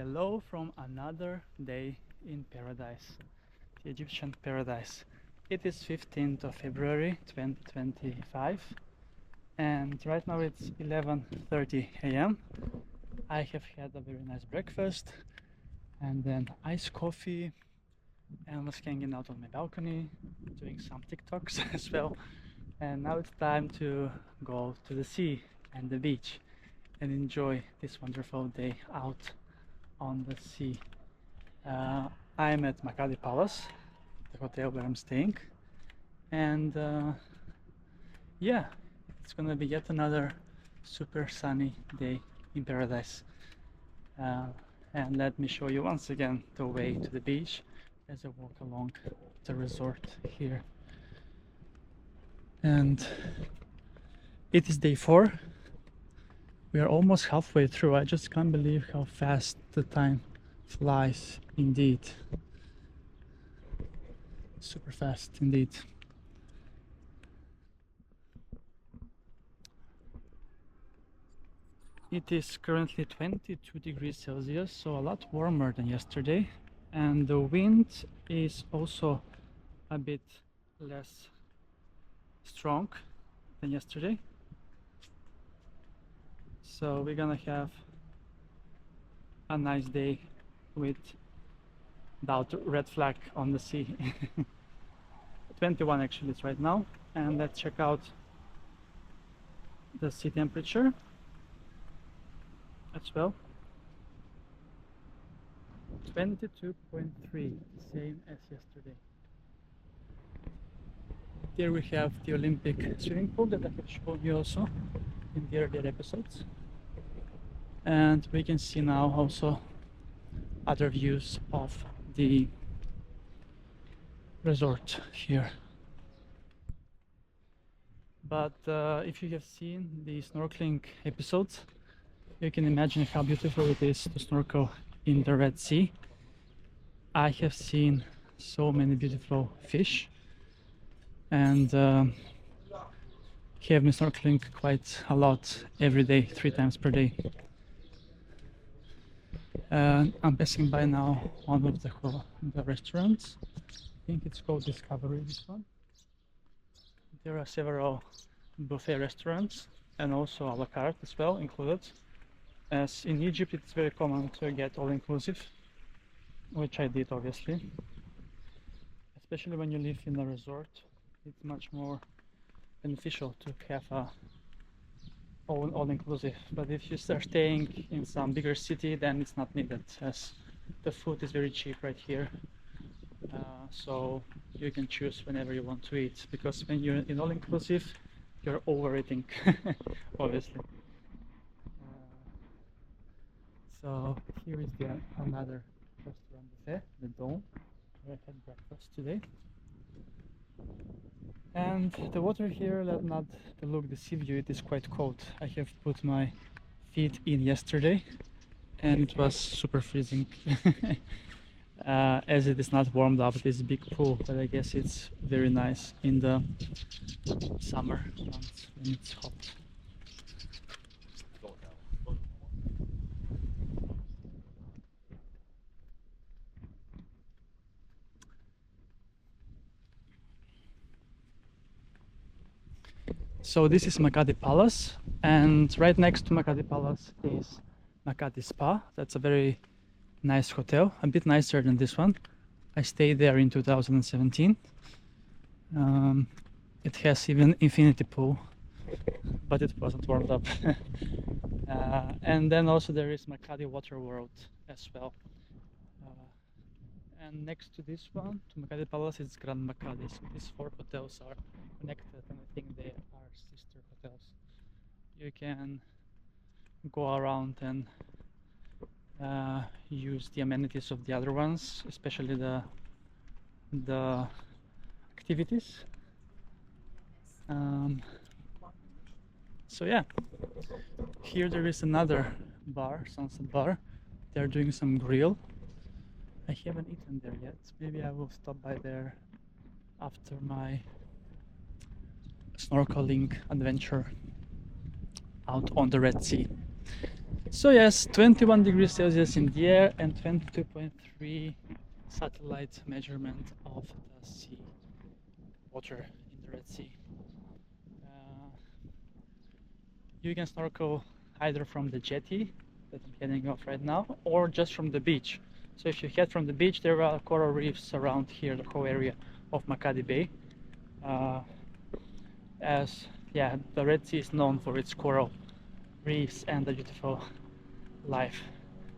Hello from another day in paradise, the Egyptian paradise. It is 15th of February 2025 and right now it's 11:30 a.m. I have had a very nice breakfast and then iced coffee and was hanging out on my balcony doing some TikToks as well. And now it's time to go to the sea and the beach and enjoy this wonderful day out on the sea. I'm at Makadi Palace, the hotel where I'm staying, and yeah, it's gonna be yet another super sunny day in paradise. And let me show you once again the way to the beach as I walk along the resort here. And it is day 4. We are almost halfway through. I just can't believe how fast the time flies indeed. Super fast indeed. It is currently 22 degrees Celsius, so a lot warmer than yesterday, and the wind is also a bit less strong than yesterday. So we're gonna have a nice day without red flag on the sea. 21 actually it's right now, and let's check out the sea temperature as well. 22.3, same as yesterday. Here we have the Olympic swimming pool that I have shown you also in the earlier episodes. And we can see now also other views of the resort here. But if you have seen the snorkeling episodes, you can imagine how beautiful it is to snorkel in the Red Sea. I have seen so many beautiful fish and have been snorkeling quite a lot every day, 3 times per day. I'm passing by now one of the restaurants. I think it's called Discovery, this one. There are several buffet restaurants and also a la carte as well included. As in Egypt it's very common to get all-inclusive, which I did obviously. Especially when you live in a resort, it's much more beneficial to have a all-inclusive, but if you start staying in some bigger city then it's not needed, as the food is very cheap right here, so you can choose whenever you want to eat, because when you're in all-inclusive you're overeating obviously. So here is another restaurant buffet, the Dome, where I had breakfast today. And the water here, let not deceive you, it is quite cold. I have put my feet in yesterday and it was super freezing. As it is not warmed up, this big pool, but I guess it's very nice in the summer months when it's hot. So this is Makadi Palace, and right next to Makadi Palace is Makadi Spa. That's a very nice hotel, a bit nicer than this one. I stayed there in 2017. It has even infinity pool, but it wasn't warmed up. And then also there is Makadi Water World as well. And next to this one, to Makadi Palace, is Grand Makadi. So these 4 hotels are connected, and I think they are sister hotels. You can go around and use the amenities of the other ones, especially the activities. So yeah, here there is another bar, Sunset Bar. They're doing some grill. I haven't eaten there yet. Maybe I will stop by there after my snorkeling adventure out on the Red Sea. So yes, 21 degrees Celsius in the air and 22.3 satellite measurement of the sea water in the Red Sea. You can snorkel either from the jetty that I'm heading off right now, or just from the beach. So if you head from the beach, there are coral reefs around here, the whole area of Makadi Bay. As yeah, the Red Sea is known for its coral reefs and the beautiful life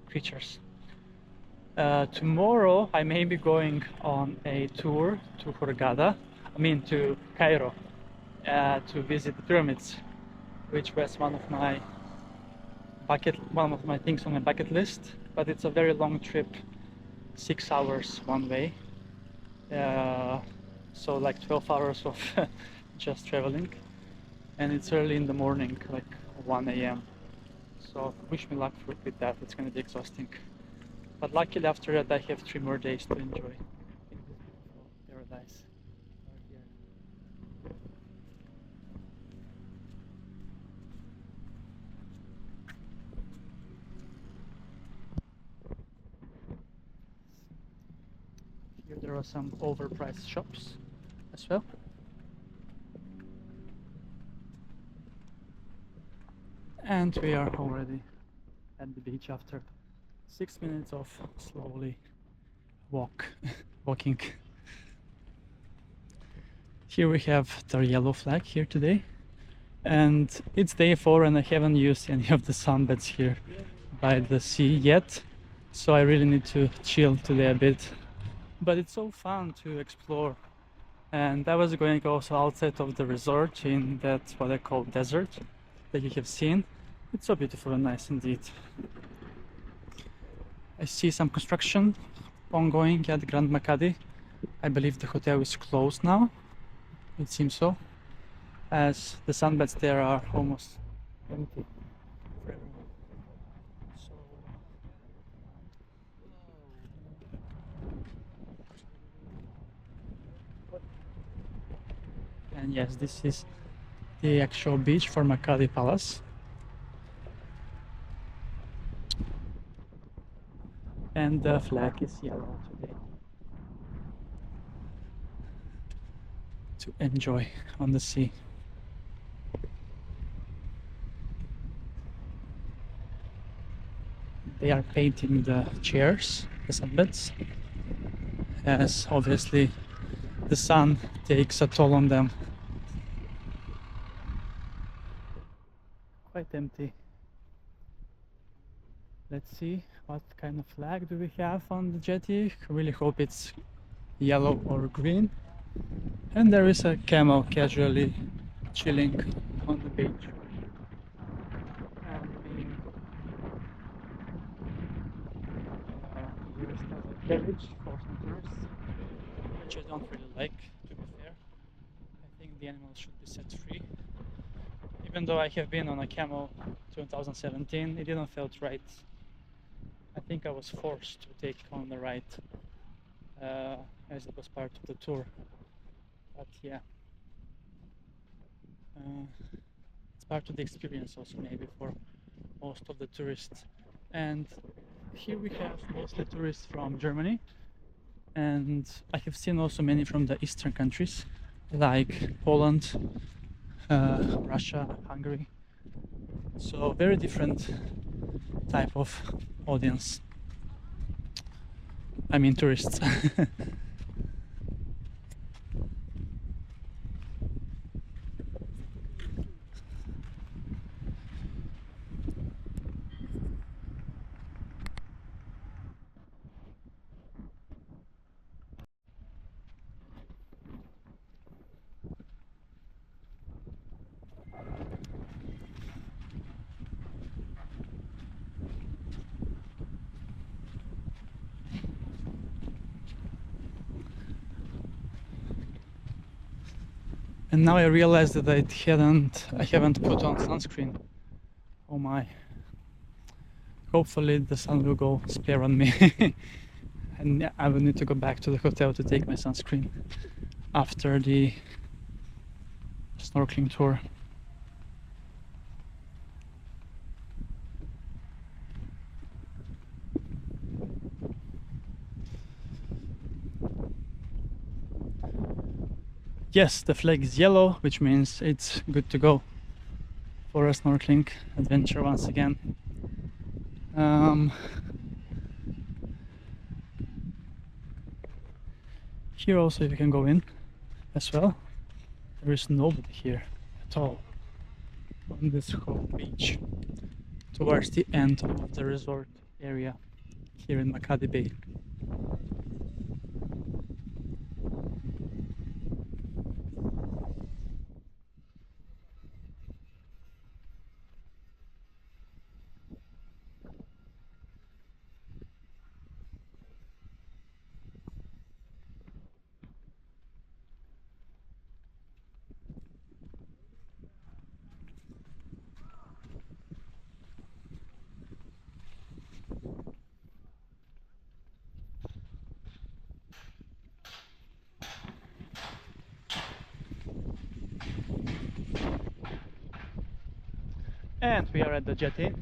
creatures. Tomorrow I may be going on a tour to to Cairo, to visit the pyramids, which was one of my things on my bucket list. But it's a very long trip, 6 hours one way, so like 12 hours of just traveling, and it's early in the morning, like 1 a.m. So wish me luck with that. It's going to be exhausting. But luckily after that I have 3 more days to enjoy in this beautiful paradise over here. Here there are some overpriced shops as well. And we are already at the beach after 6 minutes of slowly walking. Here we have the yellow flag here today, and it's day 4 and I haven't used any of the sunbeds here by the sea yet, so I really need to chill today a bit. But it's so fun to explore, and I was going also outside of the resort in that what I call desert that you have seen. It's so beautiful and nice indeed. I see some construction ongoing at Grand Makadi. I believe the hotel is closed now. It seems so, as the sunbeds there are almost empty for everyone. So, and yes, this is the actual beach for Makadi Palace. And the flag is yellow today to enjoy on the sea. They are painting the chairs, the sunbeds, as obviously the sun takes a toll on them. Quite empty. Let's see what kind of flag do we have on the jetty. I really hope it's yellow or green. And there is a camel casually chilling on the beach. Here's the carriage for some tourists, which I don't really like, to be fair. I think the animals should be set free. Even though I have been on a camel 2017, it didn't feel right. I think I was forced to take on the ride, as it was part of the tour. But yeah, it's part of the experience also, maybe for most of the tourists. And here we have mostly tourists from Germany, and I have seen also many from the eastern countries like Poland, Russia, Hungary. So very different type of audience. I mean tourists. And now I realize that I haven't put on sunscreen. Oh my. Hopefully the sun will go spare on me. And yeah, I will need to go back to the hotel to take my sunscreen after the snorkeling tour. yes, the flag is yellow, which means it's good to go for a snorkeling adventure once again. Here also you can go in as well. There is nobody here at all on this whole beach towards the end of the resort area here in Makadi Bay. And we are at the jetty.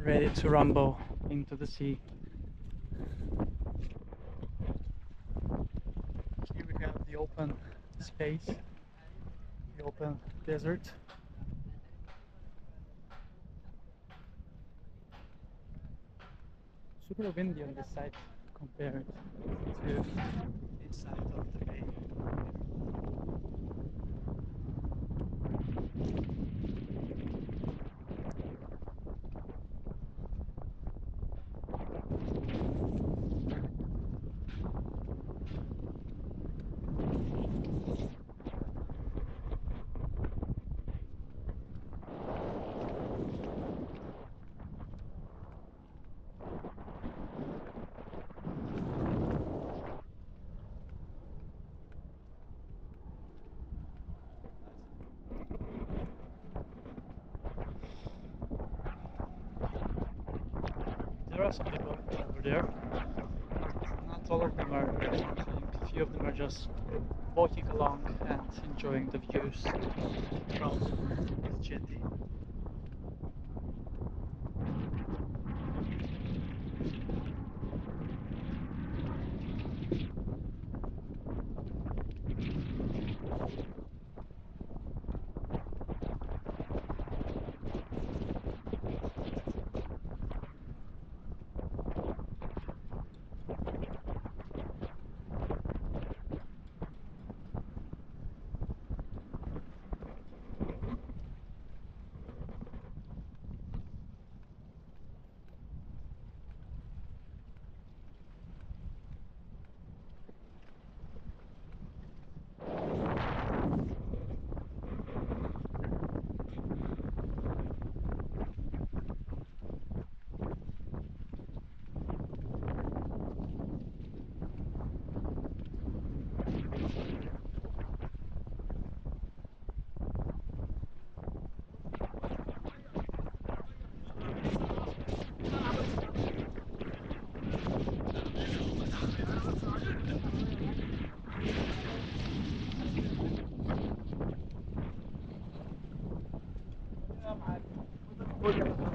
Ready to rumble into the sea. Here we have the open space, the open desert. Super windy on this side compared to inside of the bay. There are some people over there. Not all of them are snorkeling. A few of them are just walking along and enjoying the views from this jetty.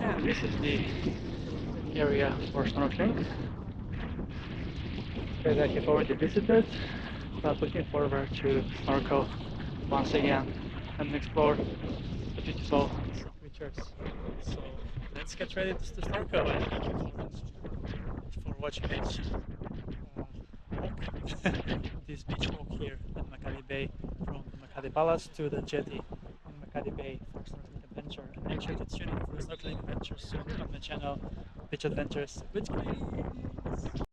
And this is the area for snorkeling that I have already visited, but looking forward to snorkel once again and explore the beautiful sea creatures. So let's get ready to snorkel and looking forward for watching this walk, this beach walk here in Makadi Bay, from the Makadi Palace to the jetty in Makadi Bay for snorkeling adventure. And make sure to tune in for snorkeling adventures soon on my channel, Beach Adventures with Kris.